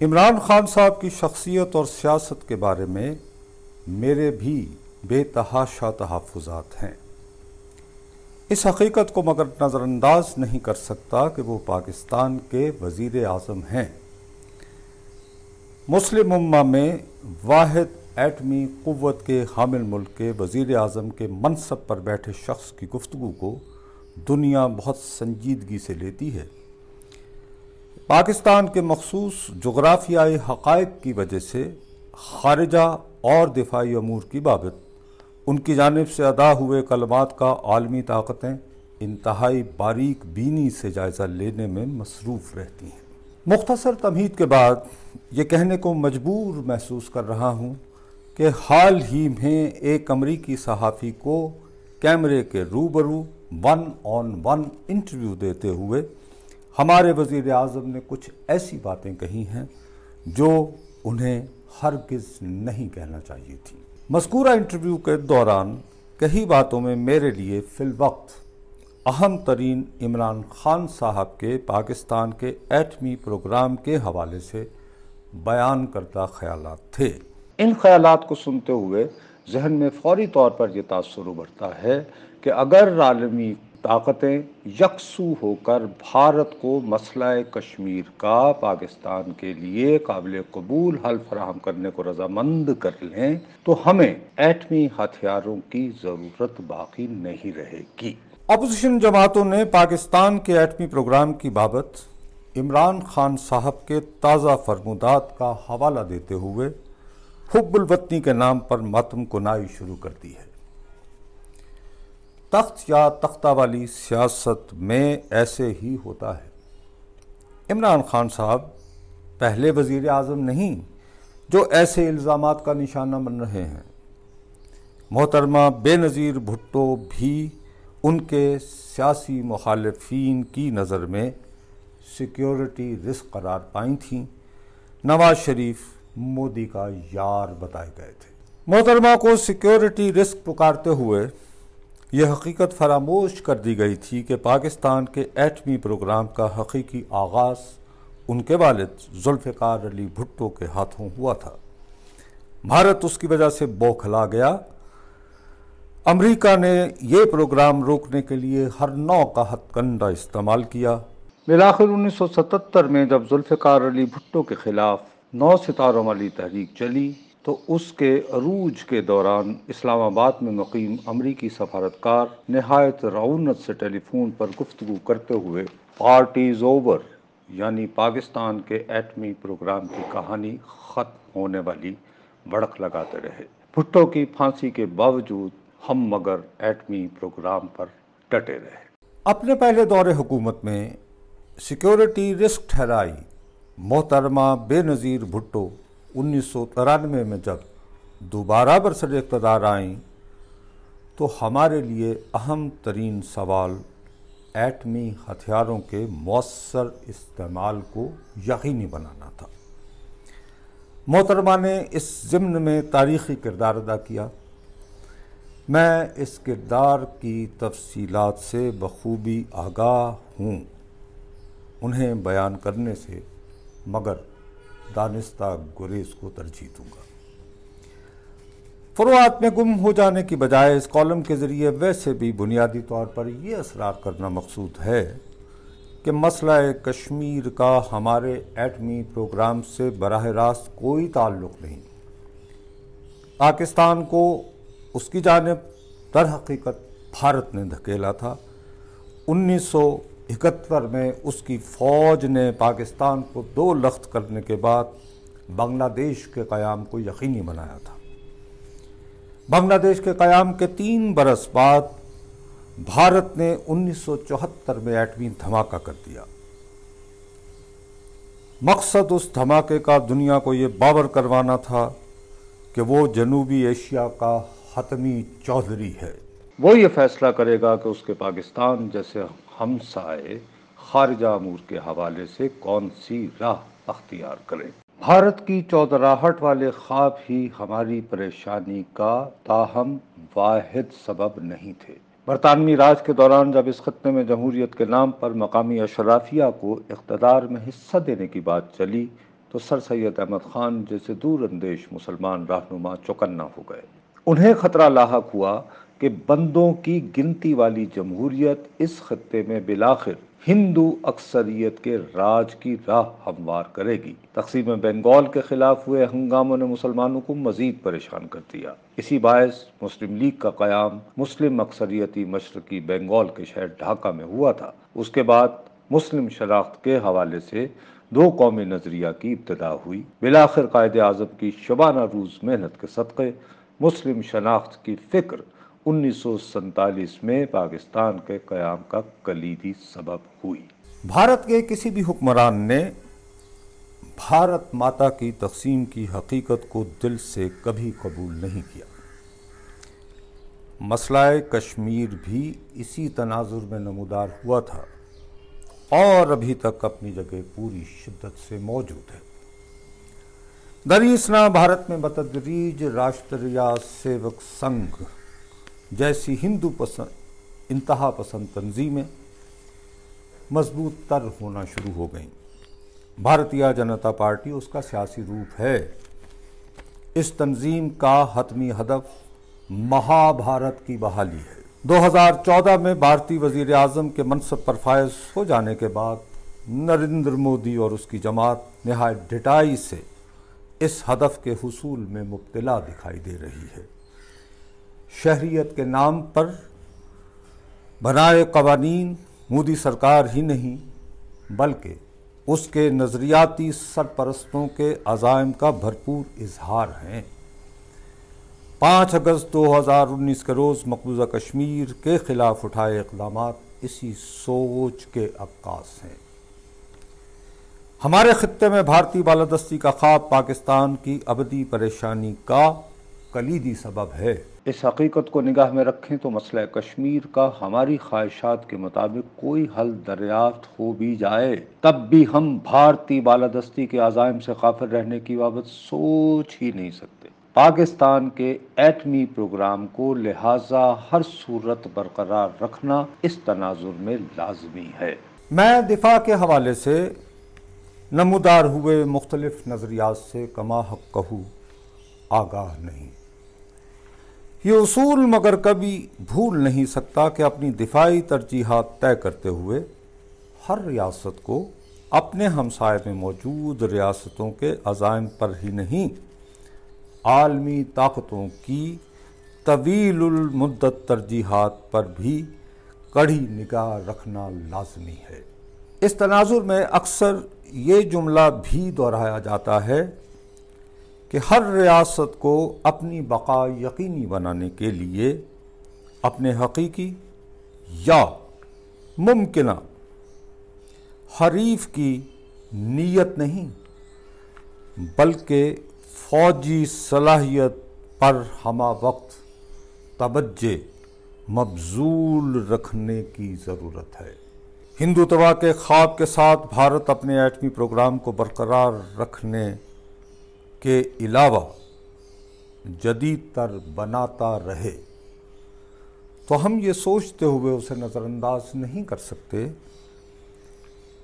عمران خان صاحب کی شخصیت اور سیاست کے بارے میں میرے بھی بے تحاشا تحفظات ہیں۔ اس حقیقت کو مگر نظر انداز نہیں کر سکتا کہ وہ پاکستان کے وزیر اعظم ہیں۔ مسلم امہ میں واحد ایٹمی قوت کے حامل ملک کے وزیر اعظم کے منصب پر بیٹھے شخص کی گفتگو کو دنیا بہت سنجیدگی سے لیتی ہے۔ پاکستان کے مخصوص جغرافیائی حقائق کی وجہ سے خارجہ اور دفاعی امور کی بابت ان کی جانب سے ادا ہوئے کلمات کا عالمی طاقتیں انتہائی باریک بینی سے جائزہ لینے میں مصروف رہتی ہیں۔ مختصر تمہید کے بعد یہ کہنے کو مجبور محسوس کر رہا ہوں کہ حال ہی میں ایک امریکی صحافی کو کیمرے کے روبرو 1-on-1 انٹرویو دیتے ہوئے ہمارے وزیر اعظم نے کچھ ایسی باتیں کہی ہیں جو انہیں ہرگز نہیں کہنا چاہیے تھی۔ مذکورہ انٹرویو کے دوران کئی باتوں میں میرے لیے فی الوقت اہم ترین عمران خان صاحب کے پاکستان کے ایٹمی پروگرام کے حوالے سے بیان کردہ خیالات تھے۔ ان خیالات کو سنتے ہوئے ذہن میں فوری طور پر یہ تاثر ابھرتا ہے کہ اگر عالمی طاقتیں یکسو ہو کر بھارت کو مسئلہ کشمیر کا پاکستان کے لیے قابل قبول حل فراہم کرنے کو رضامند کر لیں تو ہمیں ایٹمی ہتھیاروں کی ضرورت باقی نہیں رہے گی۔ اپوزیشن جماعتوں نے پاکستان کے ایٹمی پروگرام کی بابت عمران خان صاحب کے تازہ فرمودات کا حوالہ دیتے ہوئے حب الوطنی کے نام پر ماتم کنائی شروع کر دی ہے۔ تخت یا تختہ والی سیاست میں ایسے ہی ہوتا ہے۔ عمران خان صاحب پہلے وزیر اعظم نہیں جو ایسے الزامات کا نشانہ بن رہے ہیں۔ محترمہ بے نظیر بھٹو بھی ان کے سیاسی مخالفین کی نظر میں سیکیورٹی رسک قرار پائی تھیں۔ نواز شریف مودی کا یار بتائے گئے تھے۔ محترمہ کو سیکیورٹی رسک پکارتے ہوئے یہ حقیقت فراموش کر دی گئی تھی کہ پاکستان کے ایٹمی پروگرام کا حقیقی آغاز ان کے والد ذوالفقار علی بھٹو کے ہاتھوں ہوا تھا۔ بھارت اس کی وجہ سے بوکھلا گیا۔ امریکہ نے یہ پروگرام روکنے کے لیے ہر نوع کا ہتھ کنڈہ استعمال کیا۔ بالآخر 1977 میں جب ذوالفقار علی بھٹو کے خلاف 9 ستاروں والی تحریک چلی تو اس کے عروج کے دوران اسلام آباد میں مقیم امریکی سفارتکار نہایت رعونت سے ٹیلی فون پر گفتگو کرتے ہوئے پارٹیز اوور یعنی پاکستان کے ایٹمی پروگرام کی کہانی ختم ہونے والی بڑک لگاتے رہے۔ بھٹو کی پھانسی کے باوجود ہم مگر ایٹمی پروگرام پر ڈٹے رہے۔ اپنے پہلے دور حکومت میں سیکیورٹی رسک ٹھہرائی محترمہ بے نظیر بھٹو 1993 میں جب دوبارہ برسر اقتدار آئیں تو ہمارے لیے اہم ترین سوال ایٹمی ہتھیاروں کے مؤثر استعمال کو یقینی بنانا تھا۔ محترمہ نے اس ضمن میں تاریخی کردار ادا کیا۔ میں اس کردار کی تفصیلات سے بخوبی آگاہ ہوں، انہیں بیان کرنے سے مگر دانستہ گریز کو ترجیح دوں گا۔ فروعات میں گم ہو جانے کی بجائے اس کالم کے ذریعے ویسے بھی بنیادی طور پر یہ اصرار کرنا مقصود ہے کہ مسئلہ کشمیر کا ہمارے ایٹمی پروگرام سے براہ راست کوئی تعلق نہیں۔ پاکستان کو اس کی جانب در حقیقت بھارت نے دھکیلا تھا۔ 1971 میں اس کی فوج نے پاکستان کو 2 لخت کرنے کے بعد بنگلہ دیش کے قیام کو یقینی بنایا تھا۔ بنگلہ دیش کے قیام کے 3 برس بعد بھارت نے 1974 میں ایٹمی دھماکہ کر دیا۔ مقصد اس دھماکے کا دنیا کو یہ باور کروانا تھا کہ وہ جنوبی ایشیا کا حتمی چودھری ہے۔ وہ یہ فیصلہ کرے گا کہ اس کے پاکستان جیسے ہمسائے خارجہ امور کے حوالے سے کون سی راہ اختیار کریں۔ بھارت کی چودراہٹ والے خواب ہی ہماری پریشانی کا تاہم واحد سبب نہیں تھے۔ برطانوی راج کے دوران جب اس خطے میں جمہوریت کے نام پر مقامی اشرافیہ کو اقتدار میں حصہ دینے کی بات چلی تو سر سید احمد خان جیسے دور اندیش مسلمان رہنما چوکنا ہو گئے۔ انہیں خطرہ لاحق ہوا کہ بندوں کی گنتی والی جمہوریت اس خطے میں بالآخر ہندو اکثریت کے راج کی راہ ہموار کرے گی۔ تقسیم بنگال کے خلاف ہوئے ہنگاموں نے مسلمانوں کو مزید پریشان کر دیا۔ اسی باعث مسلم لیگ کا قیام مسلم اکثریتی مشرقی بنگال کے شہر ڈھاکہ میں ہوا تھا۔ اس کے بعد مسلم شناخت کے حوالے سے دو قومی نظریہ کی ابتدا ہوئی۔ بالآخر قائد اعظم کی شبانہ روز محنت کے صدقے مسلم شناخت کی فکر 1947 میں پاکستان کے قیام کا کلیدی سبب ہوئی۔ بھارت کے کسی بھی حکمران نے بھارت ماتا کی تقسیم کی حقیقت کو دل سے کبھی قبول نہیں کیا۔ مسئلہ کشمیر بھی اسی تناظر میں نمودار ہوا تھا اور ابھی تک اپنی جگہ پوری شدت سے موجود ہے۔ دریسنا بھارت میں بتدریج راشٹریہ سیوک سنگھ جیسی ہندو انتہا پسند تنظیمیں مضبوط تر ہونا شروع ہو گئیں۔ بھارتیہ جنتا پارٹی اس کا سیاسی روپ ہے۔ اس تنظیم کا حتمی ہدف مہا بھارت کی بحالی ہے۔ 2014 میں بھارتی وزیر اعظم کے منصب پر فائز ہو جانے کے بعد نریندر مودی اور اس کی جماعت نہایت ڈٹائی سے اس ہدف کے حصول میں مبتلا دکھائی دے رہی ہے۔ شہریت کے نام پر بنائے قوانین مودی سرکار ہی نہیں بلکہ اس کے نظریاتی سرپرستوں کے عزائم کا بھرپور اظہار ہیں۔ 5 اگست 2019 کے روز مقبوضہ کشمیر کے خلاف اٹھائے اقدامات اسی سوچ کے عکاس ہیں۔ ہمارے خطے میں بھارتی بالادستی کا خواب پاکستان کی ابدی پریشانی کا کلیدی سبب ہے۔ اس حقیقت کو نگاہ میں رکھیں تو مسئلہ کشمیر کا ہماری خواہشات کے مطابق کوئی حل دریافت ہو بھی جائے تب بھی ہم بھارتی بالادستی کے عزائم سے غافل رہنے کی بابت سوچ ہی نہیں سکتے۔ پاکستان کے ایٹمی پروگرام کو لہٰذا ہر صورت برقرار رکھنا اس تناظر میں لازمی ہے۔ میں دفاع کے حوالے سے نمودار ہوئے مختلف نظریات سے کما حق کہوں آگاہ نہیں۔ یہ اصول مگر کبھی بھول نہیں سکتا کہ اپنی دفاعی ترجیحات طے کرتے ہوئے ہر ریاست کو اپنے ہمسائے میں موجود ریاستوں کے عزائم پر ہی نہیں عالمی طاقتوں کی طویل المدت ترجیحات پر بھی کڑی نگاہ رکھنا لازمی ہے۔ اس تناظر میں اکثر یہ جملہ بھی دہرایا جاتا ہے کہ ہر ریاست کو اپنی بقا یقینی بنانے کے لیے اپنے حقیقی یا ممکنہ حریف کی نیت نہیں بلکہ فوجی صلاحیت پر ہمہ وقت توجہ مبذول رکھنے کی ضرورت ہے۔ ہندوتوا کے خواب کے ساتھ بھارت اپنے ایٹمی پروگرام کو برقرار رکھنے کے علاوہ جدید تر بناتا رہے تو ہم یہ سوچتے ہوئے اسے نظر انداز نہیں کر سکتے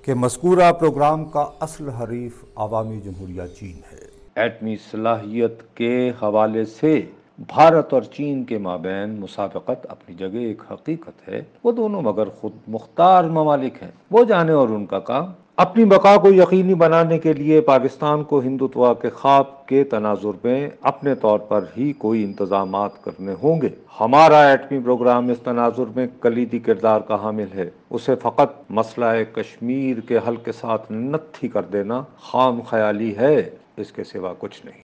کہ مذکورہ پروگرام کا اصل حریف عوامی جمہوریہ چین ہے۔ ایٹمی صلاحیت کے حوالے سے بھارت اور چین کے مابین مسابقت اپنی جگہ ایک حقیقت ہے۔ وہ دونوں مگر خود مختار ممالک ہیں، وہ جانے اور ان کا کام۔ اپنی بقا کو یقینی بنانے کے لیے پاکستان کو ہندوتوا کے خواب کے تناظر میں اپنے طور پر ہی کوئی انتظامات کرنے ہوں گے۔ ہمارا ایٹمی پروگرام اس تناظر میں کلیدی کردار کا حامل ہے۔ اسے فقط مسئلہ کشمیر کے حل کے ساتھ نتھی کر دینا خام خیالی ہے، اس کے سوا کچھ نہیں۔